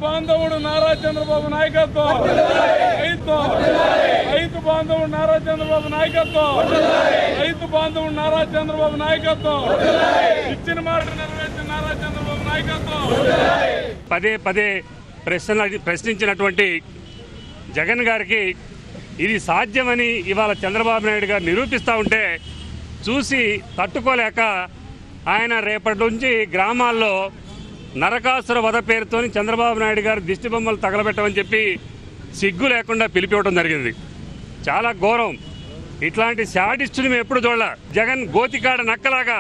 బాంధవుడు నారా చంద్రబాబు నాయకత్వం, రైతు బాంధవుడు నారా చంద్రబాబు నాయకత్వం, రైతు బాంధవుడు నారా చంద్రబాబు నాయకత్వం, ఇచ్చిన మాట నెరవేర్చిన నారా చంద్రబాబు నాయకత్వం. పదే పదే ప్రశ్నించినటువంటి జగన్ గారికి ఇది సాధ్యమని ఇవాళ చంద్రబాబు నాయుడు గారు నిరూపిస్తూ ఉంటే చూసి తట్టుకోలేక ఆయన రేపటి నుంచి గ్రామాల్లో నరకాసుర వధ పేరుతో చంద్రబాబు నాయుడు గారు దిష్టి బొమ్మలు తగలబెట్టమని చెప్పి సిగ్గు లేకుండా పిలిపివ్వడం జరిగింది. చాలా ఘోరం. ఇట్లాంటి శాడిస్టుని మేము ఎప్పుడు చూడాల. జగన్ గోతికాడ నక్కలాగా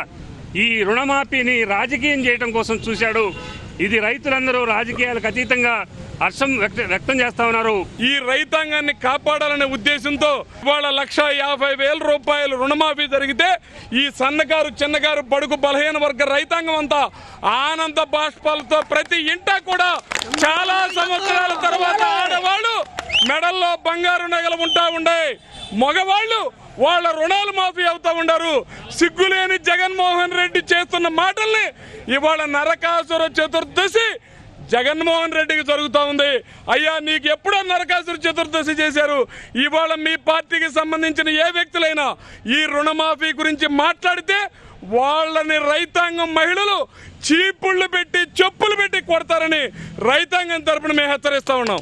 ఈ రుణమాఫీని రాజకీయం చేయడం కోసం చూశాడు. ఇది రైతులందరూ రాజకీయాలకు అతీతంగా హర్షం వ్యక్తం చేస్తా ఉన్నారు. ఈ రైతాంగాన్ని కాపాడాలనే ఉద్దేశంతో ఇవాళ 1,50,000 రూపాయలు రుణమాఫీ జరిగితే ఈ సన్నకారు చిన్నకారు బడుగు బలహీన వర్గ రైతాంగం అంతా ఆనంద బాష్పాలతో ప్రతి ఇంటా కూడా చాలా సంవత్సరాల తర్వాత ఆడవాళ్ళు మెడల్లో బంగారు నగలు ఉంటా ఉండే, మగవాళ్ళు వాళ్ళ రుణాలు మాఫీ అవుతా ఉండారు. సిగ్గులేని జగన్మోహన్ రెడ్డి చేస్తున్న మాటల్ని ఇవాళ నరకాసుర చతుర్దశి జగన్మోహన్ రెడ్డికి జరుగుతూ ఉంది. అయ్యా, నీకు ఎప్పుడో నరకాసుర చతుర్దశి చేశారు. ఇవాళ మీ పార్టీకి సంబంధించిన ఏ వ్యక్తులైనా ఈ రుణమాఫీ గురించి మాట్లాడితే వాళ్ళని రైతాంగం మహిళలు చీపుళ్లు పెట్టి చెప్పులు పెట్టి కొడతారని రైతాంగం తరపున మేము హెచ్చరిస్తా ఉన్నాం.